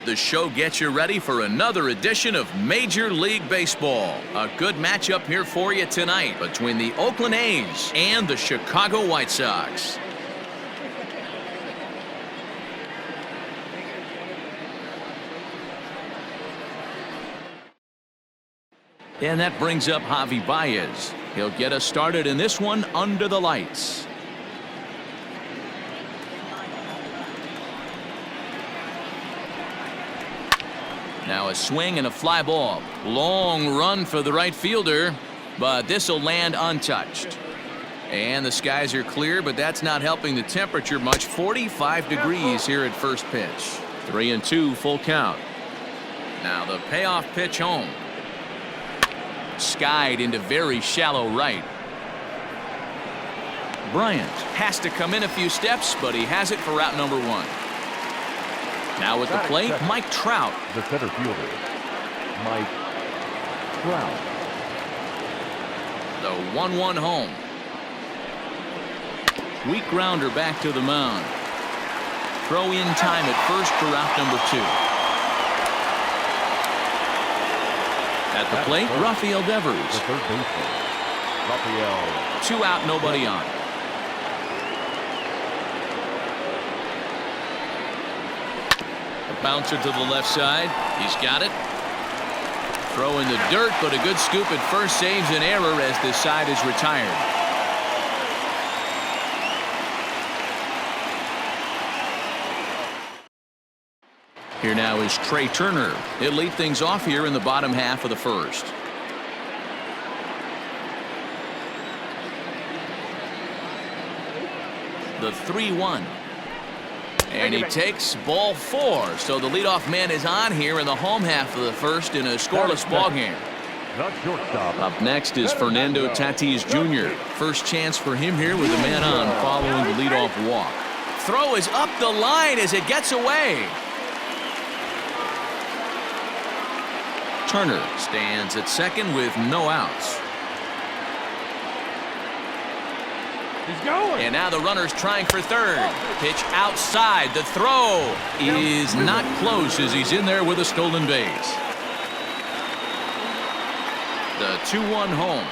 The show gets you ready for another edition of Major League Baseball. A good matchup here for you tonight between the Oakland A's and the Chicago White Sox. And that brings up Javi Baez. He'll get us started in this one under the lights. Now a swing and a fly ball. Long run for the right fielder, but this will land untouched. And the skies are clear, but that's not helping the temperature much. 45 degrees here at first pitch. 3-2 full count. Now the payoff pitch home. Skied into very shallow right. Bryant has to come in a few steps, but he has it for route number one. Now with the plate, Mike Trout. The center fielder, Mike Trout. The 1-1 home. Weak grounder back to the mound. Throw in time at first for route number two. At the plate, Rafael Devers. The third baseman, Rafael. 2 out, nobody on. Bouncer to the left side. He's got it. Throw in the dirt, but a good scoop at first saves an error as this side is retired. Here now is Trey Turner. He'll lead things off here in the bottom half of the first. The 3-1. And he takes ball 4. So the leadoff man is on here in the home half of the first in a scoreless ball game. Up next is Fernando Tatis Jr. First chance for him here with a man on following the leadoff walk. Throw is up the line as it gets away. Turner stands at second with no outs. He's going. And now the runner's trying for third. Pitch outside. The throw is not close as he's in there with a stolen base. The 2-1 home.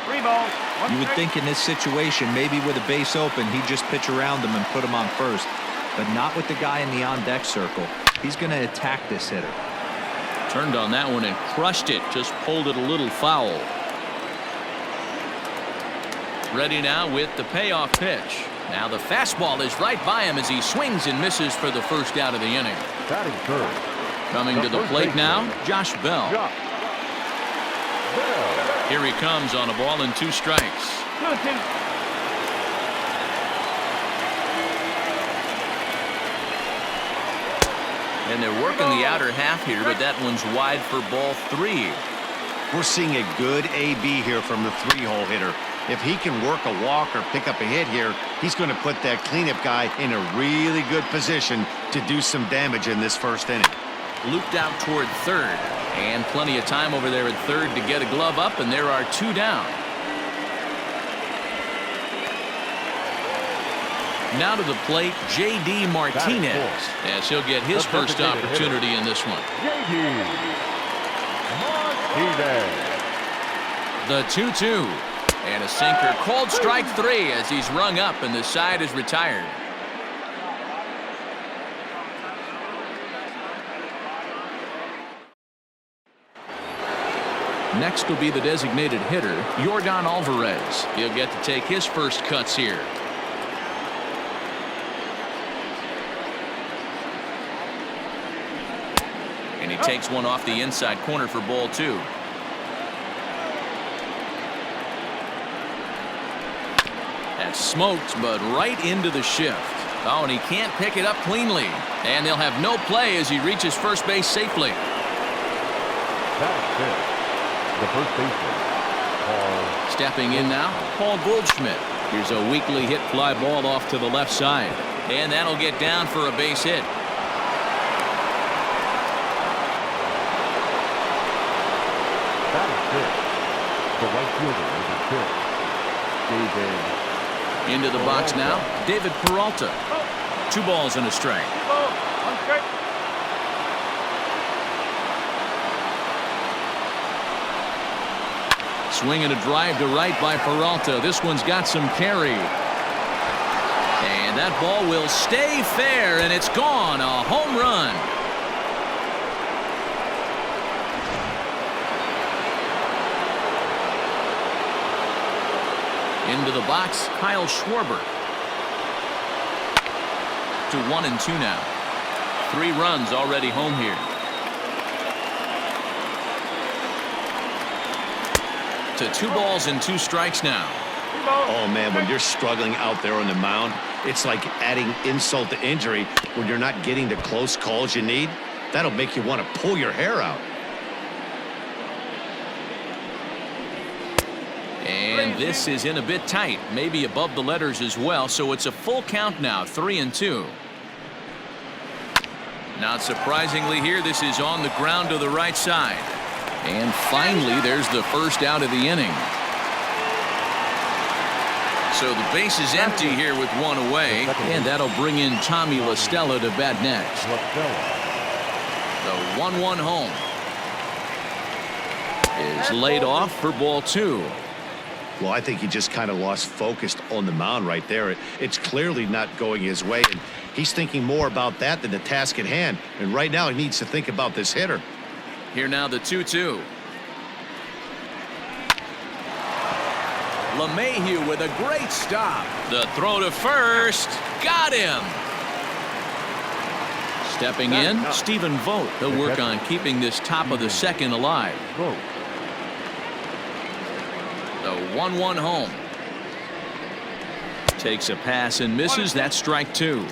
3 balls. You would think in this situation, maybe with a base open, he'd just pitch around him and put him on first. But not with the guy in the on-deck circle. He's going to attack this hitter. Turned on that one and crushed it. Just pulled it a little foul. Ready now with the payoff pitch. Now the fastball is right by him as he swings and misses for the first out of the inning. Coming to the plate now, Josh Bell. Here he comes on a ball and 2 strikes. And they're working the outer half here, but that one's wide for ball 3. We're seeing a good AB here from the 3-hole hitter. If he can work a walk or pick up a hit here, he's going to put that cleanup guy in a really good position to do some damage in this first inning. Looped out toward third, and plenty of time over there at third to get a glove up, and there are 2 down. Now to the plate, J.D. Martinez, as he'll get his first opportunity in this one. J.D. Martinez. The 2-2. And a sinker called strike 3 as he's rung up and the side is retired. Next will be the designated hitter, Yordan Alvarez. He'll get to take his first cuts here. And he takes one off the inside corner for ball 2. That's smoked, but right into the shift. Oh, and he can't pick it up cleanly. And they'll have no play as he reaches first base safely. That's it. The first baseman, Paul. Stepping in now, Paul Goldschmidt. Here's a weakly hit fly ball off to the left side. And that'll get down for a base hit. That's it. The right fielder is a pitch. David. Into the box now, David Peralta. 2 balls and a strike. Swing and a drive to right by Peralta. This one's got some carry. And that ball will stay fair, and it's gone. A home run. Into the box, Kyle Schwarber. To 1-2 now. 3 runs already home here. To 2 balls and 2 strikes now. Oh, man, when you're struggling out there on the mound, it's like adding insult to injury when you're not getting the close calls you need. That'll make you want to pull your hair out. And this is in a bit tight, maybe above the letters as well, so it's a full count now, 3-2. Not surprisingly here, this is on the ground to the right side. And finally, there's the first out of the inning. So the base is empty here with 1 away, and that'll bring in Tommy La Stella to bat next. The 1-1 home is laid off for ball 2. Well, I think he just kind of lost focus on the mound right there. It's clearly not going his way, and he's thinking more about that than the task at hand. And right now, he needs to think about this hitter. Here now the 2-2. LeMahieu with a great stop. The throw to first. Got him. Stepping in, Stephen Vogt. He'll work on keeping this top of the second alive. The 1-1 home. Takes a pass and misses. That's strike 2.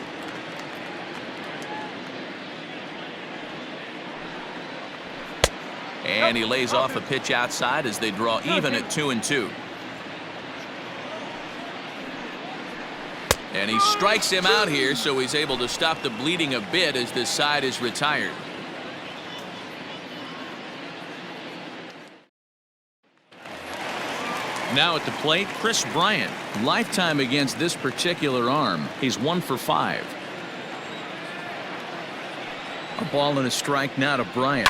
And he lays off a pitch outside as they draw even at 2-2. And he strikes him out here, so he's able to stop the bleeding a bit as this side is retired. Now at the plate, Chris Bryant. Lifetime against this particular arm. He's 1 for 5. A ball and a strike now to Bryant.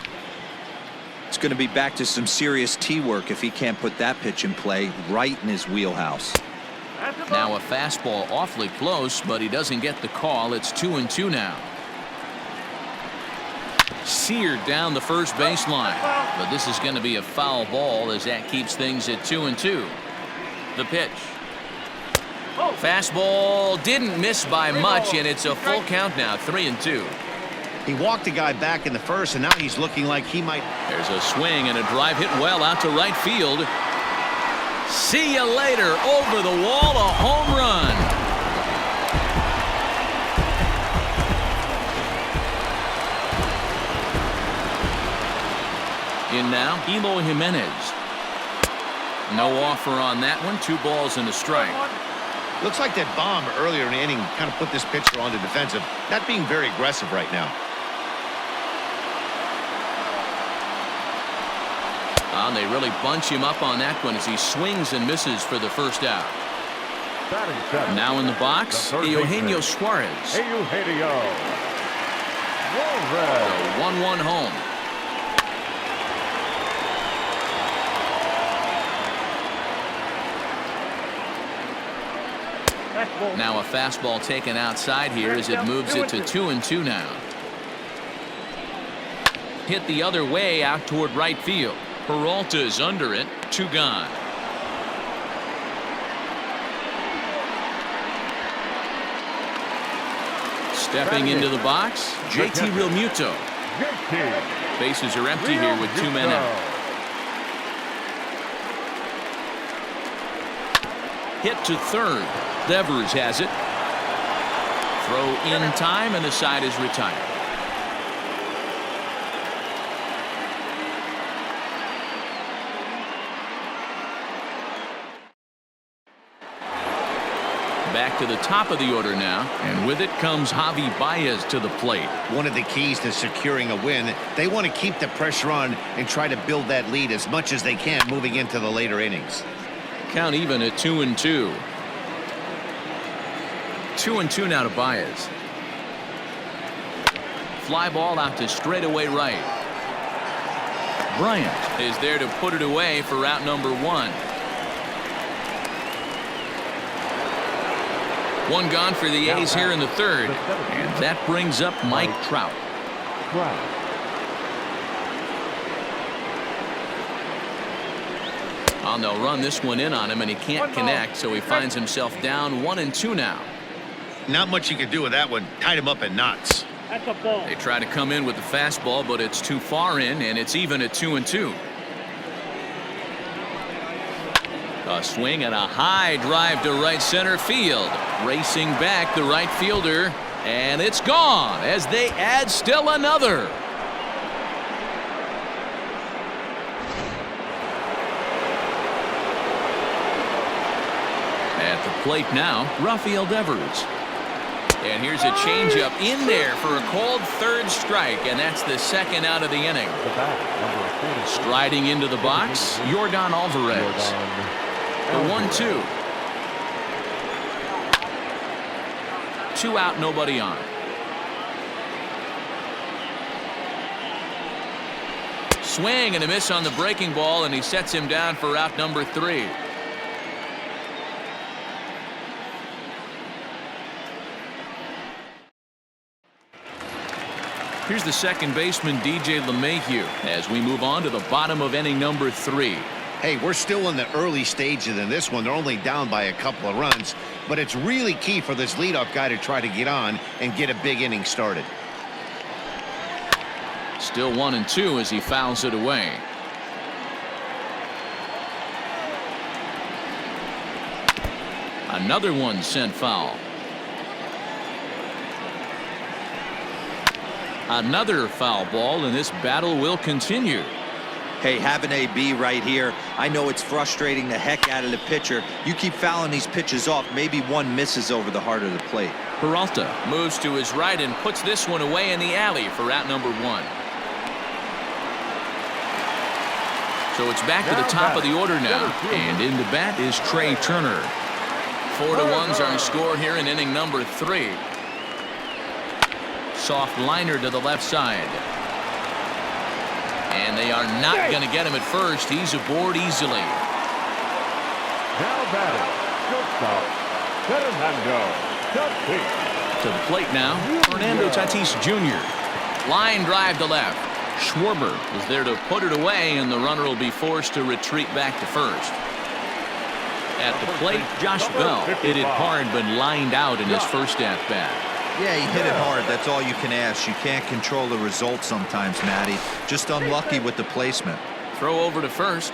It's going to be back to some serious tee work if he can't put that pitch in play right in his wheelhouse. Now a fastball awfully close, but he doesn't get the call. It's 2-2 now. Seared down the first baseline, but this is going to be a foul ball as that keeps things at 2-2. The pitch. Fastball didn't miss by much, and it's a full count now, 3-2. He walked the guy back in the first, and now he's looking like he might. There's a swing and a drive hit well out to right field. See you later. Over the wall, a home run. In now, Eloy Jimenez. No offer on that one. 2 balls and a strike. Looks like that bomb earlier in the inning kind of put this pitcher on the defensive. Not being very aggressive right now. And they really bunch him up on that one as he swings and misses for the first out. Now in the box, Eugenio Suarez. Eugenio. The 1-1 home. Now a fastball taken outside here as it moves it to 2-2 now. Hit the other way out toward right field. Peralta's under it. 2 gone. Stepping into the box, JT Realmuto. Bases are empty here with 2 men out. Hit to third. Devers has it. Throw in time, and the side is retired. Back to the top of the order now, and with it comes Javi Baez to the plate. One of the keys to securing a win, they want to keep the pressure on and try to build that lead as much as they can moving into the later innings. Count even at 2-2. 2-2 now to Baez. Fly ball out to straightaway right. Bryant is there to put it away for out number 1. One gone for the A's here in the third, and that brings up Mike Trout. Oh, they'll run this one in on him, and he can't connect, so he finds himself down 1-2 now. Not much you can do with that one. Tied him up in knots. They try to come in with the fastball, but it's too far in, and it's even at 2-2. A swing and a high drive to right center field. Racing back the right fielder, and it's gone as they add still another. At the plate now, Rafael Devers. And here's a changeup in there for a called third strike, and that's the second out of the inning. Striding into the box, Yordan Alvarez. The 1-2. 2 out, nobody on. Swing and a miss on the breaking ball, and he sets him down for out number 3. Here's the second baseman, DJ LeMahieu, as we move on to the bottom of inning number 3. Hey, we're still in the early stages in this one. They're only down by a couple of runs, but it's really key for this leadoff guy to try to get on and get a big inning started. Still 1-2 as he fouls it away. Another one sent foul. Another foul ball, and this battle will continue. Hey, have an AB right here. I know it's frustrating the heck out of the pitcher. You keep fouling these pitches off, maybe one misses over the heart of the plate. Peralta moves to his right and puts this one away in the alley for out number 1. So it's back to the top of the order now, and in the bat is Trey Turner. 4-1's our score here in inning number 3. Soft liner to the left side. And they are not going to get him at first. He's aboard easily. Now batting, shortstop, Fernando Tatis. To the plate now, Fernando Tatis Jr. Line drive to left. Schwarber is there to put it away, and the runner will be forced to retreat back to first. At the plate, Josh Bell hit it hard but lined out in his first at-bat. Yeah, he hit it hard. That's all you can ask. You can't control the result sometimes, Matty. Just unlucky with the placement. Throw over to first.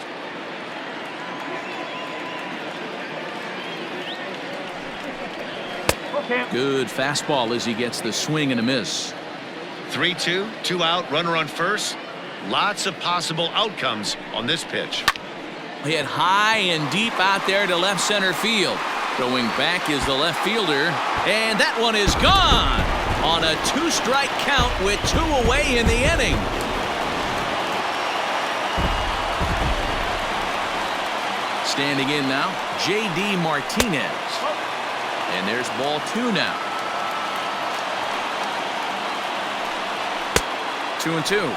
Good fastball as he gets the swing and a miss. 3-2, 2 out, runner on first. Lots of possible outcomes on this pitch. Hit high and deep out there to left center field. Throwing back is the left fielder, and that one is gone on a 2-strike count with 2 away in the inning. Standing in now, J.D. Martinez. And there's ball 2 now. 2-2.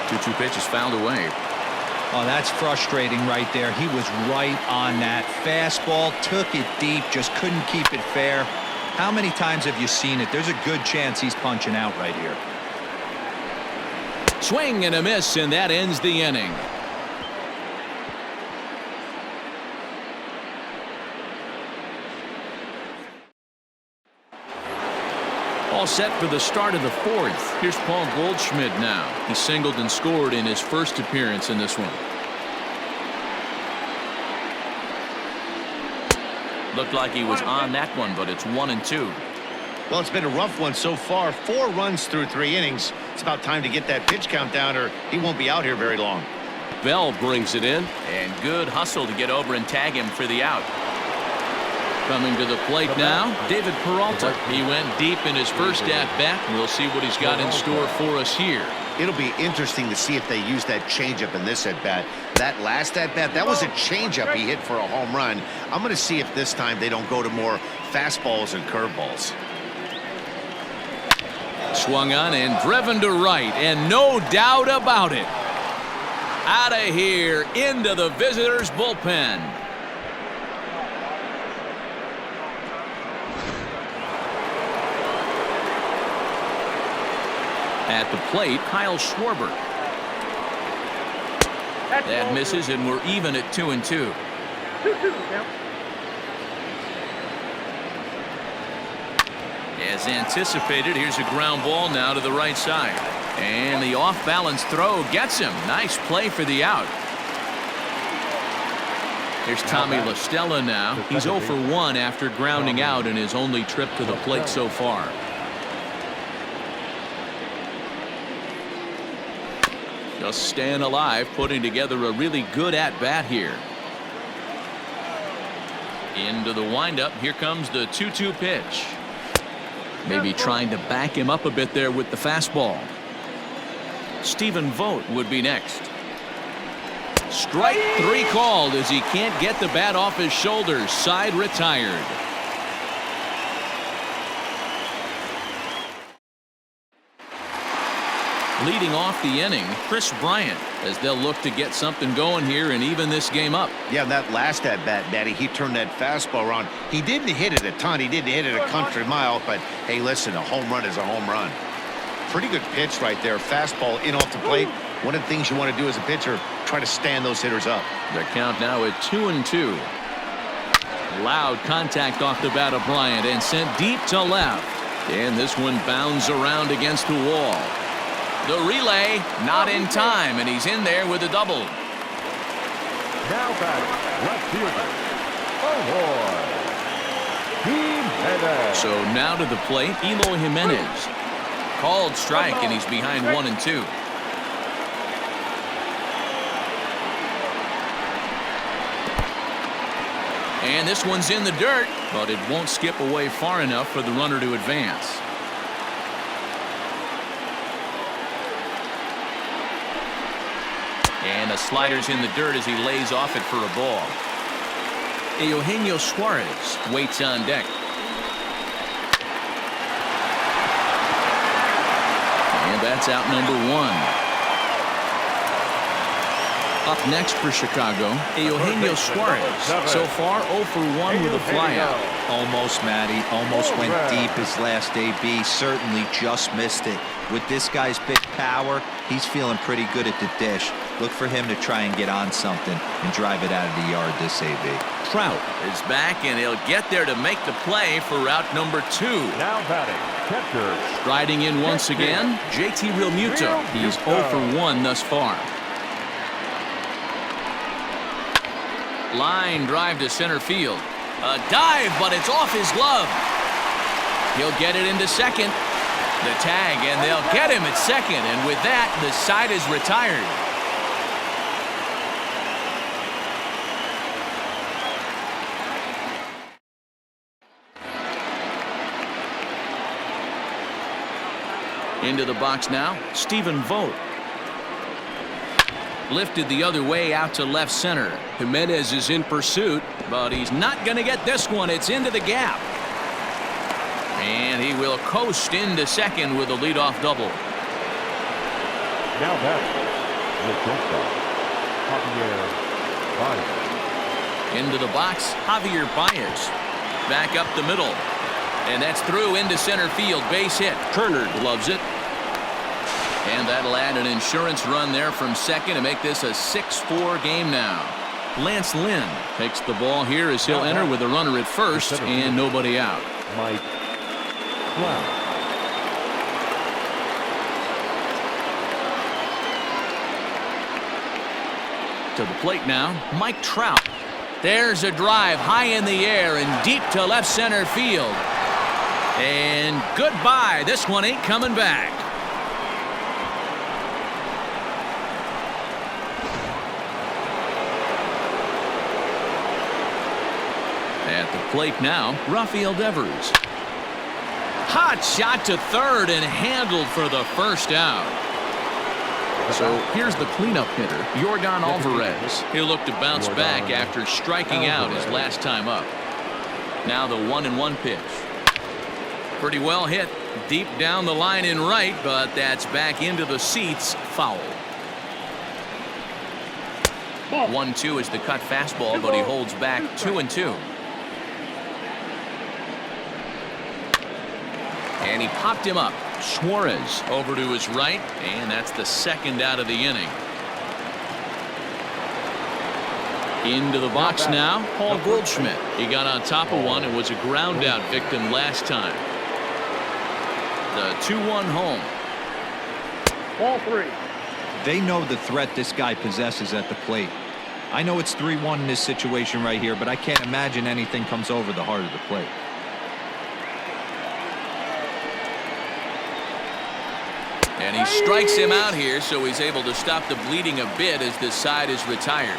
2-2 pitch is fouled away. Oh, that's frustrating right there. He was right on that. Fastball, took it deep, just couldn't keep it fair. How many times have you seen it? There's a good chance he's punching out right here. Swing and a miss, and that ends the inning. All set for the start of the 4th. Here's Paul Goldschmidt now. He singled and scored in his first appearance in this one. Looked like he was on that one, but it's 1-2. Well, it's been a rough one so far. 4 runs through 3 innings. It's about time to get that pitch count down, or he won't be out here very long. Bell brings it in, and good hustle to get over and tag him for the out. Coming to the plate now, David Peralta. He went deep in his first at-bat. We'll see what he's got in store for us here. It'll be interesting to see if they use that changeup in this at-bat. That last at-bat, that was a changeup he hit for a home run. I'm going to see if this time they don't go to more fastballs and curveballs. Swung on and driven to right, and no doubt about it. Out of here into the visitors' bullpen. At the plate, Kyle Schwarber. That misses, and we're even at 2-2. As anticipated, here's a ground ball now to the right side. And the off-balance throw gets him. Nice play for the out. Here's Tommy La Stella now. He's 0 for 1 after grounding out in his only trip to the plate so far. Just staying alive, putting together a really good at-bat here. Into the windup. Here comes the 2-2 pitch. Maybe trying to back him up a bit there with the fastball. Stephen Vogt would be next. Strike 3 called as he can't get the bat off his shoulders. Side retired. Leading off the inning, Chris Bryant, as they'll look to get something going here and even this game up. Yeah, that last at-bat, Daddy, he turned that fastball around. He didn't hit it a ton. He didn't hit it a country mile, but hey, listen, a home run is a home run. Pretty good pitch right there. Fastball in off the plate. One of the things you want to do as a pitcher, try to stand those hitters up. The count now at 2-2. Loud contact off the bat of Bryant and sent deep to left. And this one bounds around against the wall. The relay not in time, and he's in there with a double. Now batting, left fielder, Jimenez. So now to the plate, Eloy Jimenez. Called strike, and he's behind 1-2. And this one's in the dirt, but it won't skip away far enough for the runner to advance. And a slider's in the dirt as he lays off it for a ball. Eugenio Suarez waits on deck. And that's out number 1. Up next for Chicago, Eugenio Suarez. So far 0 for 1 with a flyout. Almost, Matty. Almost went deep his last AB. Certainly just missed it. With this guy's big power, he's feeling pretty good at the dish. Look for him to try and get on something and drive it out of the yard this AB. Trout is back, and he'll get there to make the play for route number 2. Now batting, catcher. Striding in once again, JT Realmuto. He's 0 for 1 thus far. Line drive to center field. A dive, but it's off his glove. He'll get it into second. The tag, and they'll get him at second, and with that, the side is retired. Into the box now, Stephen Vogt. Lifted the other way out to left center. Jimenez is in pursuit, but he's not going to get this one. It's into the gap. And he will coast into second with a leadoff double. Now batting, the shortstop, Javier Baez. Into the box, Javier Baez. Back up the middle. And that's through into center field. Base hit. Turner loves it. And that'll add an insurance run there from second to make this a 6-4 game now. Lance Lynn takes the ball here as he'll enter with a runner at first and nobody out. Mike Trout. To the plate now, Mike Trout. There's a drive high in the air and deep to left center field. And goodbye. This one ain't coming back. At the plate now, Rafael Devers. Hot shot to third and handled for the first out. So here's the cleanup hitter, Yordan Alvarez. He'll look to bounce back after striking out his last time up. Now the 1-1 pitch. Pretty well hit. Deep down the line in right, but that's back into the seats. Foul. 1-2 is the cut fastball, but he holds back 2-2. And he popped him up. Suarez over to his right, and that's the second out of the inning. Into the box now, Paul Goldschmidt. He got on top of one and was a ground out victim last time. The 2-1 home. Ball 3. They know the threat this guy possesses at the plate. I know it's 3-1 in this situation right here, but I can't imagine anything comes over the heart of the plate. And he strikes him out here, so he's able to stop the bleeding a bit as this side is retired.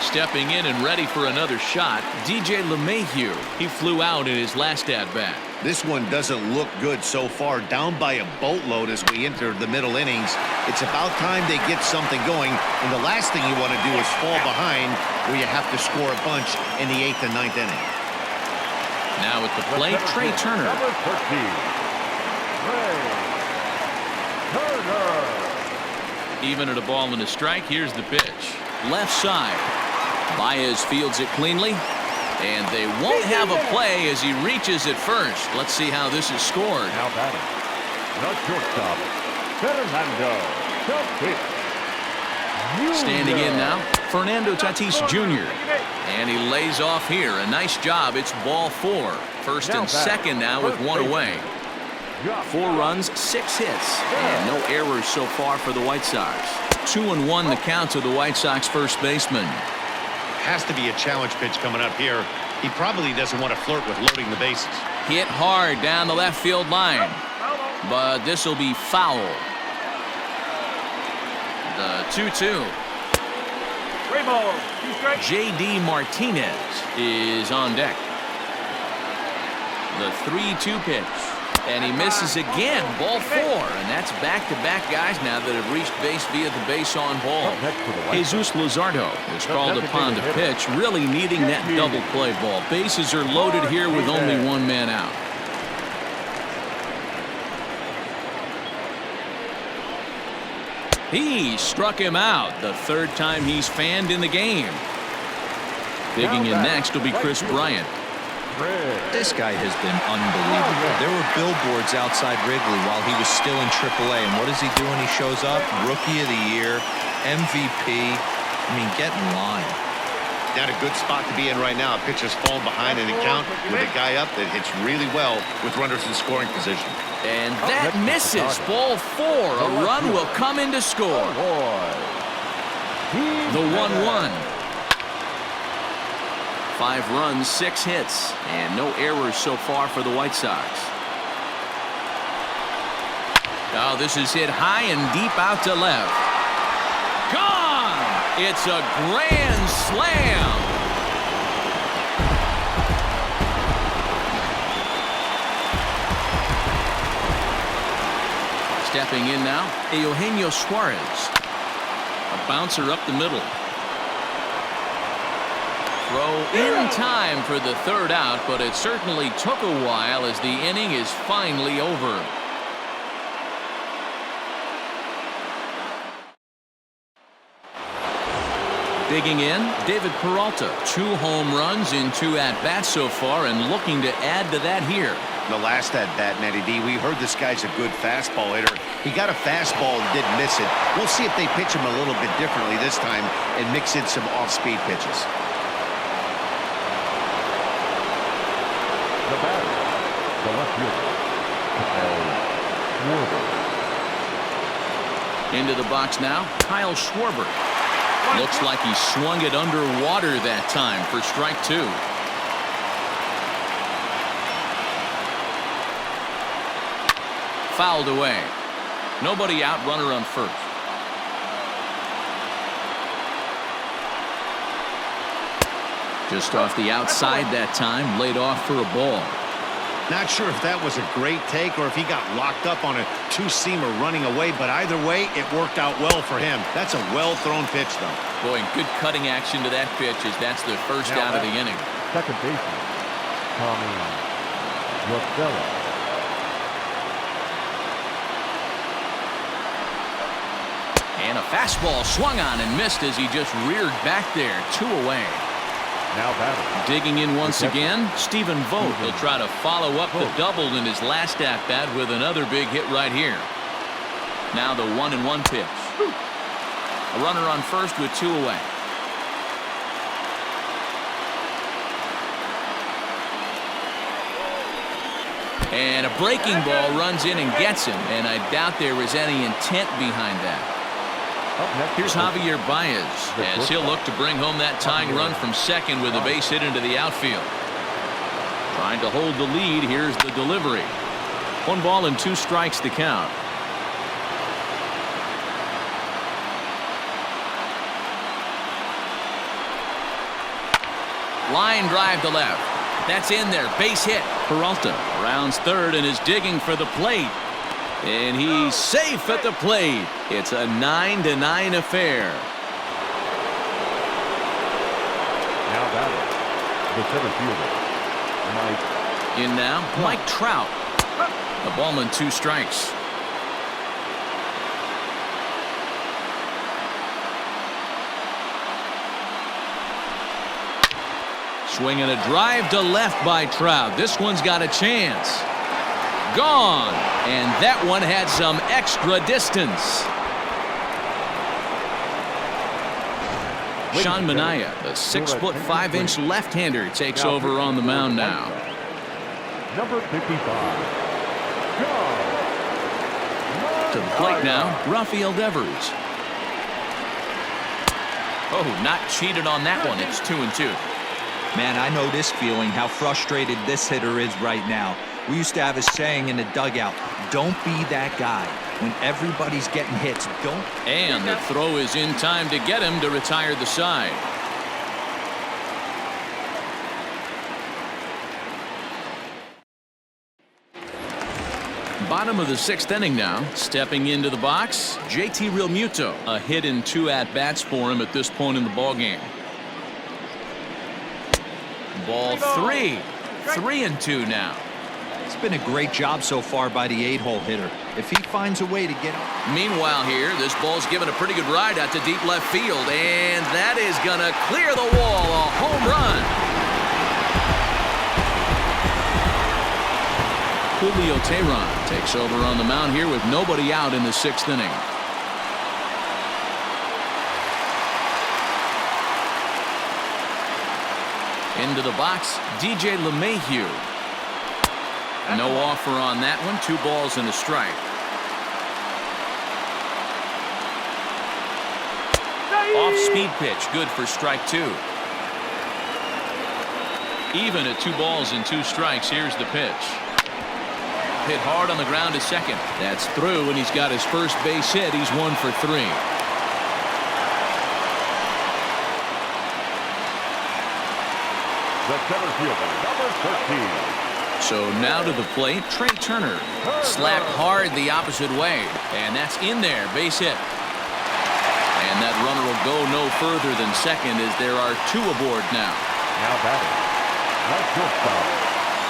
Stepping in and ready for another shot, DJ LeMahieu. He flew out in his last at-bat. This one doesn't look good so far. Down by a boatload as we enter the middle innings. It's about time they get something going, and the last thing you want to do is fall behind where you have to score a bunch in the 8th and 9th inning. Now at the plate, Trey Turner. Number 13. Trey Turner. Even at a ball and a strike, here's the pitch. Left side. Baez fields it cleanly, and they won't have a play as he reaches at first. Let's see how this is scored. Now batting. The shortstop, Fernando Tatis. Standing in now, Fernando Tatis Jr. And he lays off here. A nice job. It's ball 4. First and second now with one away. 4 runs, 6 hits, and no errors so far for the White Sox. 2-1 the count to the White Sox first baseman. Has to be a challenge pitch coming up here. He probably doesn't want to flirt with loading the bases. Hit hard down the left field line, but this will be foul. The 2-2. J.D. Martinez is on deck. The 3-2 pitch. And he misses again. Ball 4. And that's back-to-back guys now that have reached base via the base on ball. Jesus Luzardo is called upon to pitch, really needing that double play ball. Bases are loaded here with only one man out. He struck him out. The 3rd time he's fanned in the game. Digging in next will be Chris Bryant. This guy has been unbelievable. There were billboards outside Wrigley while he was still in AAA, and what does he do when he shows up? Rookie of the Year, MVP. I mean, get in line. Not a good spot to be in right now. Pitcher's falling behind in the count with a guy up that hits really well with runners in scoring position. And that misses. Ball 4. A run will come in to score. The 1-1. 5 runs, 6 hits, and no errors so far for the White Sox. Oh, this is hit high and deep out to left. Gone! It's a grand slam. Stepping in now, Eugenio Suarez. A bouncer up the middle. Throw in time for the 3rd out, but it certainly took a while as the inning is finally over. Digging in, David Peralta. 2 home runs in 2 at-bats so far and looking to add to that here. The last at-bat, Matty D, we heard this guy's a good fastball hitter. He got a fastball and didn't miss it. We'll see if they pitch him a little bit differently this time and mix in some off-speed pitches. The batter, the left fielder, Kyle Schwarber. Into the box now, Kyle Schwarber. Looks like he swung it underwater that time for strike 2. Fouled away. Nobody out, runner on first. Just off the outside that time, laid off for a ball. Not sure if that was a great take or if he got locked up on a two-seamer running away, but either way, it worked out well for him. That's a well-thrown pitch, though. Boy, good cutting action to that pitch as that's the first out of the inning. Second baseman, Tommy Rosella. And a fastball swung on and missed as he just reared back there. 2 away. Now batting. Digging in once again, Stephen Vogt. He'll try to follow up the double in his last at-bat with another big hit right here. Now the 1-1 pitch. A runner on first with 2 away. And a breaking ball runs in and gets him, and I doubt there was any intent behind that. Here's Javier Baez as he'll look to bring home that tying run from second with a base hit into the outfield. Trying to hold the lead. Here's the delivery. 1 ball and 2 strikes to count. Line drive to left. That's in there. Base hit. Peralta rounds third and is digging for the plate. And he's safe at the plate. It's a 9-9 affair. Now batting. The center fielder, Mike. In now, Mike Trout. A ball and 2 strikes. Swinging a drive to left by Trout. This one's got a chance. Gone. And that one had some extra distance. Sean Manaea, the 6'5" left-hander, takes over on the mound now. Number 55. To the plate now, Rafael Devers. Oh, not cheated on that one. It's 2-2. Man, I know this feeling, how frustrated this hitter is right now. We used to have a saying in the dugout, don't be that guy. When everybody's getting hits, don't. And the throw is in time to get him to retire the side. Bottom of the 6th inning now. Stepping into the box, JT Realmuto. A hit in 2 at-bats for him at this point in the ballgame. Ball 3. 3-2 now. It's been a great job so far by the 8-hole hitter. If he finds a way to get up. Meanwhile here, this ball's given a pretty good ride out to deep left field, and that is going to clear the wall. A home run. Julio Teheran takes over on the mound here with nobody out in the 6th inning. Into the box, DJ LeMahieu. No offer on that one. 2 balls and a strike. Off-speed pitch, good for strike 2. Even at 2 balls and 2 strikes, here's the pitch. Hit hard on the ground to second. That's through, and he's got his first base hit. He's 1 for 3. The center fielder, number 13. So now to the plate, Trey Turner. Slapped hard the opposite way, and that's in there. Base hit. And that runner will go no further than second as there are 2 aboard now. Now batting. Right shortstop,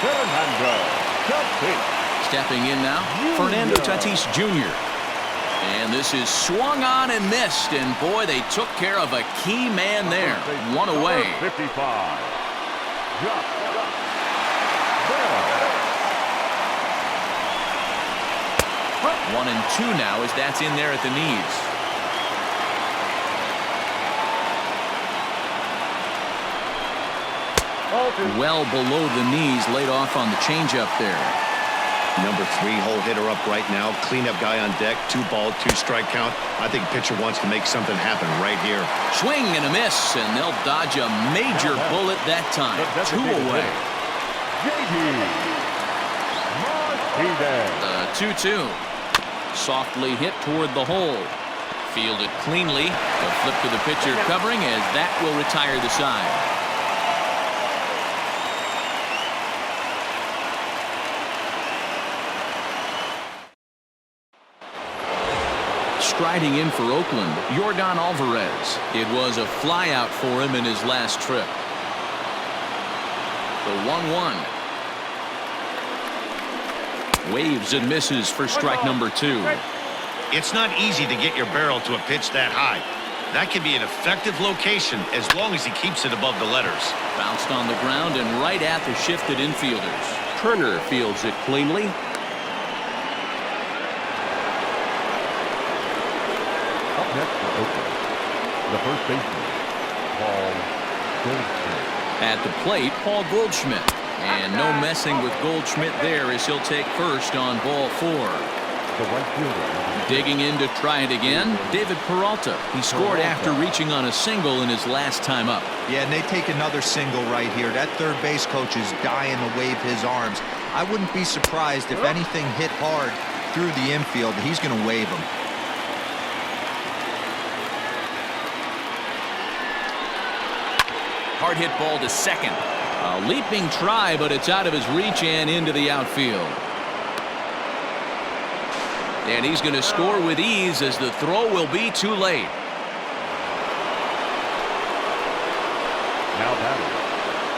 Fernando Tatis. Stepping in now, Fernando Tatis Jr. And this is swung on and missed, and boy, they took care of a key man there. 1 away. 55. 1-2 now as that's in there at the knees. Well below the knees, laid off on the changeup there. Number 3-hole hitter up right now. Cleanup guy on deck. 2 ball, 2 strike count. I think pitcher wants to make something happen right here. Swing and a miss, and they'll dodge a major bullet that time. 2 away. The 2-2. Softly hit toward the hole. Fielded cleanly. A flip to the pitcher covering as that will retire the side. striding in for Oakland, Yordan Alvarez. It was a flyout for him in his last trip. The 1-1. Waves and misses for strike number 2. It's not easy to get your barrel to a pitch that high. That can be an effective location as long as he keeps it above the letters. Bounced on the ground and right at the shifted infielders. Turner fields it cleanly. Up next for Oakland, the first baseman, Paul Goldschmidt. At the plate, Paul Goldschmidt. And no messing with Goldschmidt there as he'll take first on ball 4. The right fielder. Digging in to try it again, David Peralta. He scored after reaching on a single in his last time up. Yeah, and they take another single right here. That third base coach is dying to wave his arms. I wouldn't be surprised if anything hit hard through the infield. He's going to wave them. Hard hit ball to second. A leaping try, but it's out of his reach and into the outfield. And he's going to score with ease as the throw will be too late. Now batting,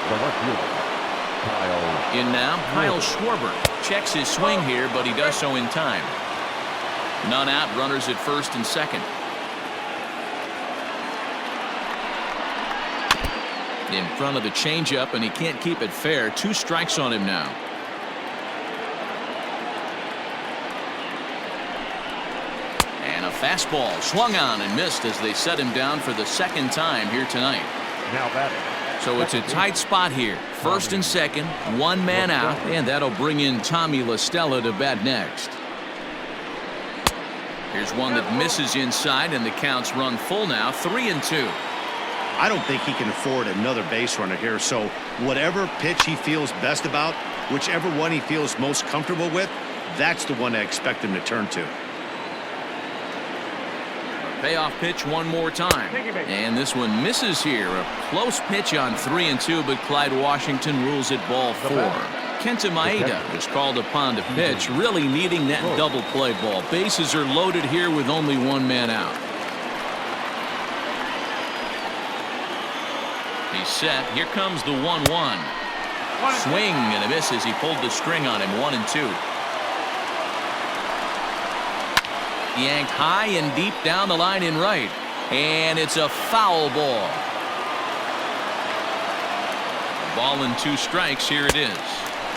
the left fielder, Kyle. In now, Kyle Schwarber checks his swing here, but he does so in time. None out, runners at first and second. In front of the changeup, and he can't keep it fair. 2 strikes on him now. And a fastball swung on and missed as they set him down for the second time here tonight. Now batting. So it's a tight spot here. First and second, 1 man out, and that'll bring in Tommy La Stella to bat next. Here's one that misses inside, and the count's run full now, 3-2. I don't think he can afford another base runner here, so whatever pitch he feels best about, whichever one he feels most comfortable with, that's the one I expect him to turn to. Payoff pitch one more time. And this one misses here. A close pitch on 3-2, but Clyde Washington rules it ball 4. Kenta Maeda is called upon to pitch, really needing that double play ball. Bases are loaded here with only 1 man out. He's set. Here comes the 1-1. Swing and a miss as he pulled the string on him. 1-2. Yanked high and deep down the line in right. And it's a foul ball. Ball and 2 strikes. Here it is.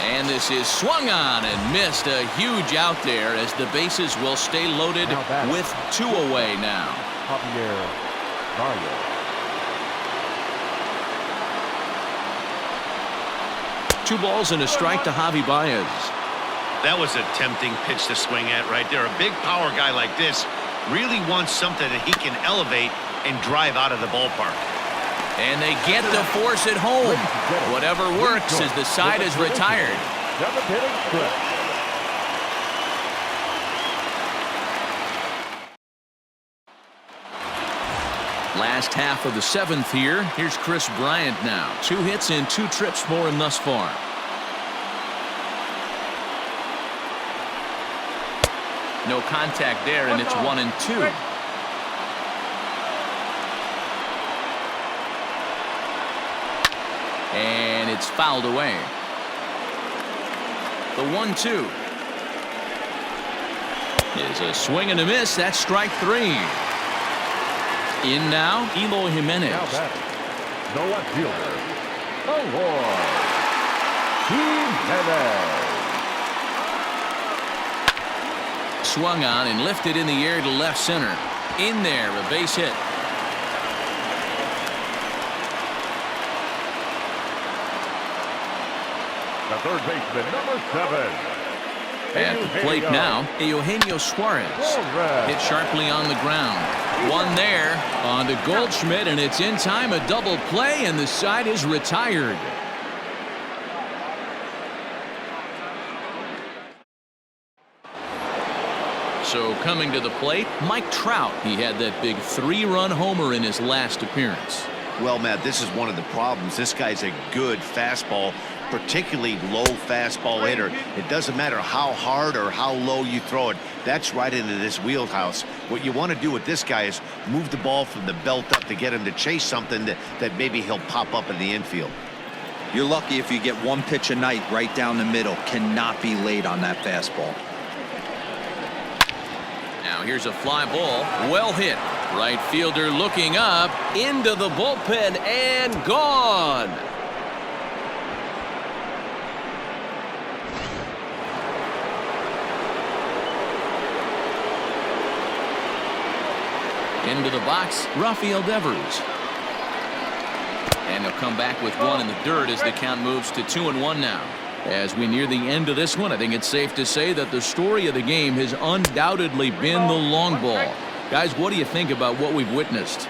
And this is swung on and missed. A huge out there as the bases will stay loaded with 2 away now. Javier Baez. 2 balls and a strike to Javi Baez. That was a tempting pitch to swing at right there. A big power guy like this really wants something that he can elevate and drive out of the ballpark. And they get to force it home. Whatever works as the side is retired. Last half of the 7th here. Here's Chris Bryant now. 2 hits and 2 trips for him thus far. No contact there, and it's 1-2. And it's fouled away. The 1-2 is a swing and a miss. That's strike 3. In now, Eloy Jimenez. Now batting, the left fielder, Eloy Jimenez. Swung on and lifted in the air to left center. In there, a base hit. The third baseman, number 7. At the plate now, Eugenio Suarez. Hit sharply on the ground. One there on to Goldschmidt, and it's in time. A double play, and the side is retired. So coming to the plate, Mike Trout. He had that big 3-run homer in his last appearance. Well, Matt, this is one of the problems. This guy's a good fastball particularly low fastball hitter. It doesn't matter how hard or how low you throw it. That's right into this wheelhouse. What you want to do with this guy is move the ball from the belt up to get him to chase something that maybe he'll pop up in the infield. You're lucky if you get one pitch a night right down the middle. Cannot be late on that fastball. Now here's a fly ball. Well hit. Right fielder looking up. Into the bullpen and gone. Into the box, Rafael Devers. And he'll come back with one in the dirt as the count moves to 2-1 now. As we near the end of this one, I think it's safe to say that the story of the game has undoubtedly been the long ball. Guys, what do you think about what we've witnessed?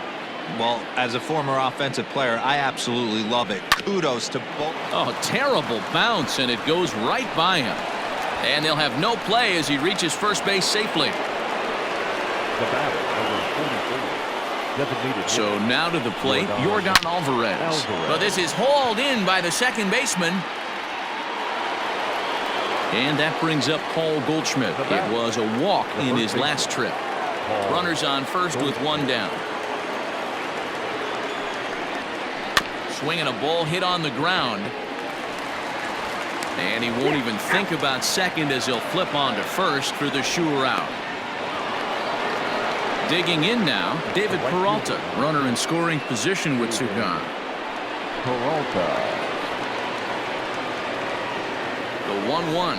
Well, as a former offensive player, I absolutely love it. Kudos to both. Oh, terrible bounce, and it goes right by him. And they'll have no play as he reaches first base safely. The batter, number 44. So now to the plate, Yordan Alvarez. But this is hauled in by the second baseman. And that brings up Paul Goldschmidt. It was a walk in his last trip. Runners on first with one down. Swinging a ball hit on the ground. And he won't even think about second as he'll flip on to first for the sure out. Digging in now, David Peralta, runner in scoring position with two gone. Peralta. The 1-1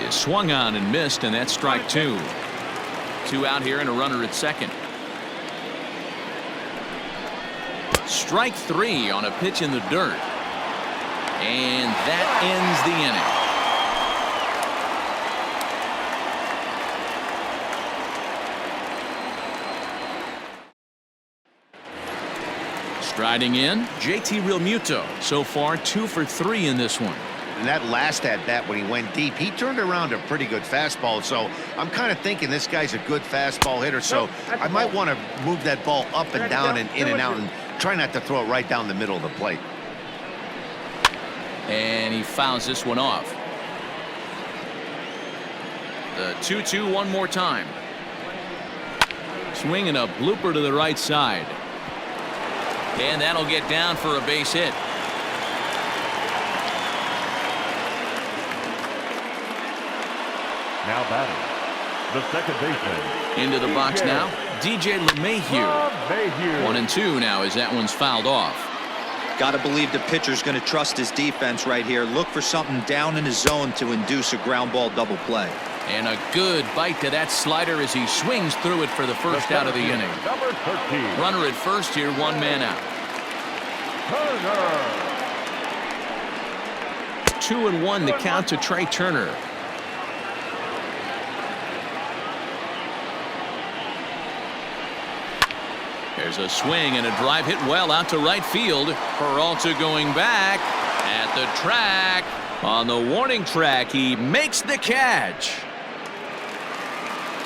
is swung on and missed, and that's strike two. Two out here and a runner at second. Strike three on a pitch in the dirt. And that ends the inning. Striding in, JT Realmuto. So far, 2 for 3 in this one. And that last at-bat when he went deep, he turned around a pretty good fastball. So I'm kind of thinking this guy's a good fastball hitter. So I might want to move that ball up and down and in and out and try not to throw it right down the middle of the plate. And he fouls this one off. The 2-2 one more time. Swinging a blooper to the right side. And that'll get down for a base hit. Now batting, the second baseman. Into the box now, DJ LeMahieu. 1-2 now as that one's fouled off. Got to believe the pitcher's going to trust his defense right here. Look for something down in his zone to induce a ground ball double play. And a good bite to that slider as he swings through it for the first out of the inning. Number 13. Runner at first here, one man out. Turner. 2-1 the count to Trey Turner. There's a swing and a drive hit well out to right field. Peralta going back at the track. On the warning track, he makes the catch.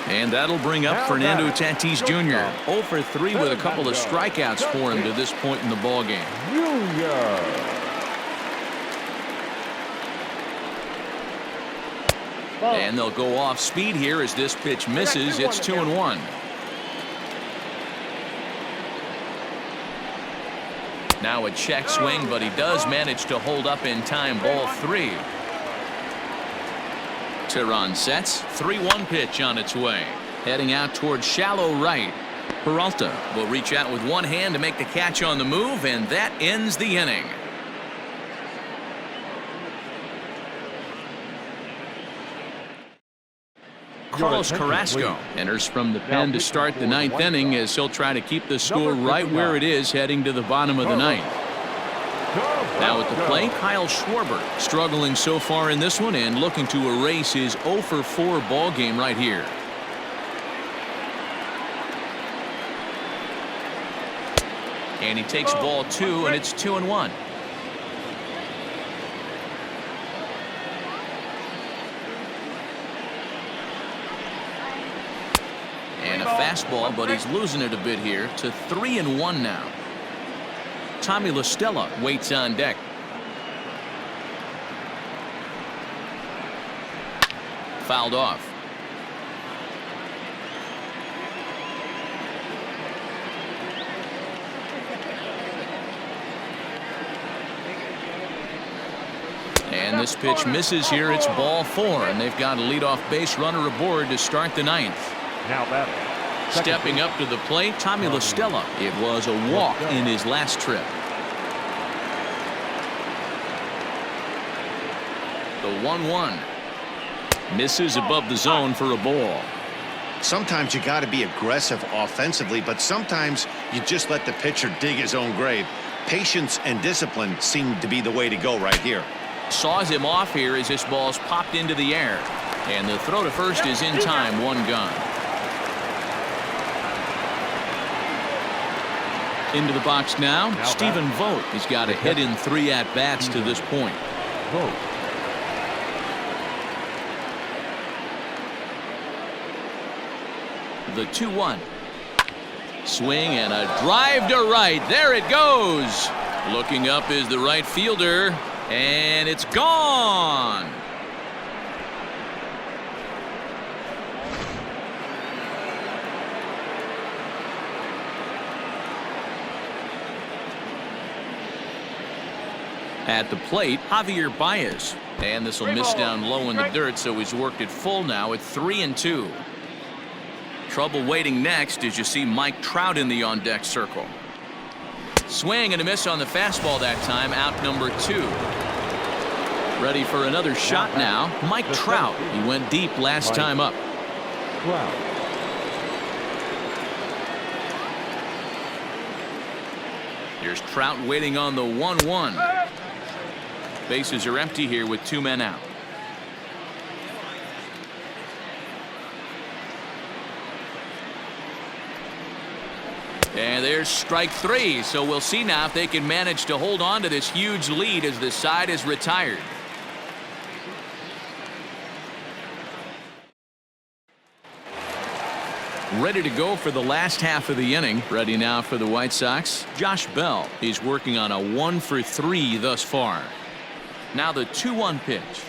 And that'll bring up Fernando Tatis Jr. 0 for 3 with a couple of strikeouts for him to this point in the ballgame. And they'll go off speed here as this pitch misses. It's 2-1. Now a check swing, but he does manage to hold up in time. Ball 3. Tehran sets. 3-1 pitch on its way. Heading out towards shallow right. Peralta will reach out with one hand to make the catch on the move, and that ends the inning. Carlos Carrasco enters from the pen to start the ninth inning as he'll try to keep the score right where it is heading to the bottom of the ninth. Now at the plate, Kyle Schwarber struggling so far in this one and looking to erase his 0 for 4 ball game right here. And he takes ball 2, and it's 2-1. And a fastball, but he's losing it a bit here to 3-1 now. Tommy La Stella waits on deck. fouled off. And this pitch misses here. It's ball 4, and they've got a leadoff base runner aboard to start the 9th. Now batting. Stepping up to the plate, Tommy La Stella. It was a walk in his last trip. The 1-1. Misses above the zone for a ball. Sometimes you got to be aggressive offensively, but sometimes you just let the pitcher dig his own grave. Patience and discipline seem to be the way to go right here. Saws him off here as this ball's popped into the air. And the throw to first is in time, 1 gone. Into the box now, Stephen Vogt. He's got a hit in 3 at-bats to this point. Vogt. The 2-1. Swing and a drive to right. There it goes. Looking up is the right fielder, and it's gone. At the plate, Javier Baez. And this will miss down low in the dirt, so he's worked it full now at 3-2. Trouble waiting next as you see Mike Trout in the on-deck circle. Swing and a miss on the fastball that time, out number 2. Ready for another shot now, Mike Trout. He went deep last time up. Trout. Here's Trout waiting on the 1-1. Bases are empty here with 2 men out. And there's strike 3, so we'll see now if they can manage to hold on to this huge lead as the side is retired. Ready to go for the last half of the inning. Ready now for the White Sox, Josh Bell. He's working on a 1-for-3 thus far. Now the 2-1 pitch.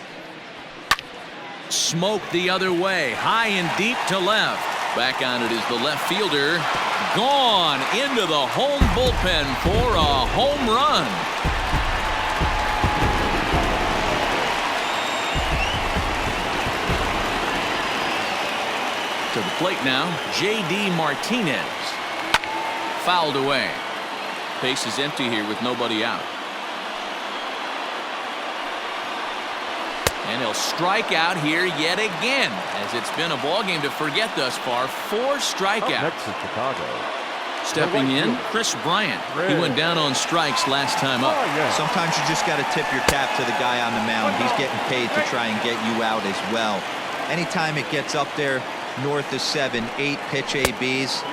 Smoked the other way, high and deep to left. Back on it is the left fielder. Gone into the home bullpen for a home run. To the plate now, J.D. Martinez. Fouled away. Base is empty here with nobody out. And he'll strike out here yet again, as it's been a ball game to forget thus far. 4 strikeouts. Next is Chicago. Stepping in, Chris Bryant. He went down on strikes last time up. Sometimes you just got to tip your cap to the guy on the mound. He's getting paid to try and get you out as well. Anytime it gets up there north of 7, 8 pitch ABs,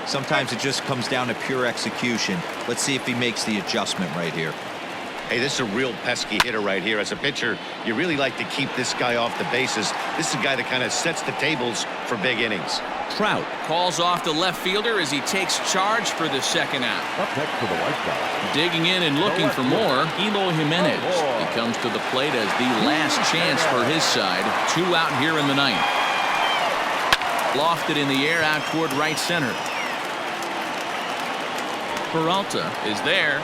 sometimes it just comes down to pure execution. Let's see if he makes the adjustment right here. Hey, this is a real pesky hitter right here. As a pitcher, you really like to keep this guy off the bases. This is a guy that kind of sets the tables for big innings. Trout calls off the left fielder as he takes charge for the second out. Up next for the White Sox. Digging in and looking for more, Eloy Jimenez. He comes to the plate as the last chance for his side. 2 out here in the 9th. Lofted in the air out toward right center. Peralta is there.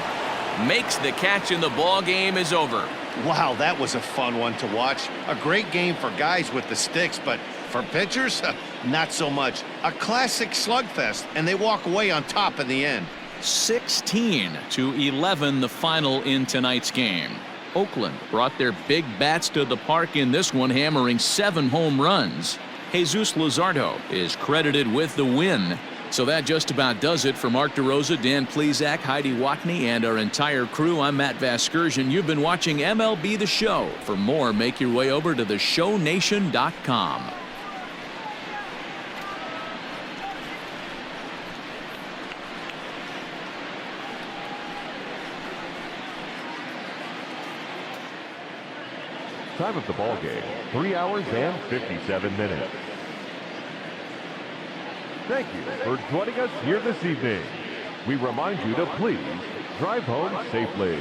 Makes the catch, and the ball game is over. Wow, that was a fun one to watch. A great game for guys with the sticks, but for pitchers, not so much. A classic slugfest, and they walk away on top in the end. 16-11 the final in tonight's game. Oakland brought their big bats to the park in this one, hammering 7 home runs. Jesus Luzardo is credited with the win. So that just about does it for Mark DeRosa, Dan Plesac, Heidi Watney, and our entire crew. I'm Matt Vasgersian. You've been watching MLB The Show. For more, make your way over to theshownation.com. Time of the ball game, 3 hours and 57 minutes. Thank you for joining us here this evening. We remind you to please drive home safely.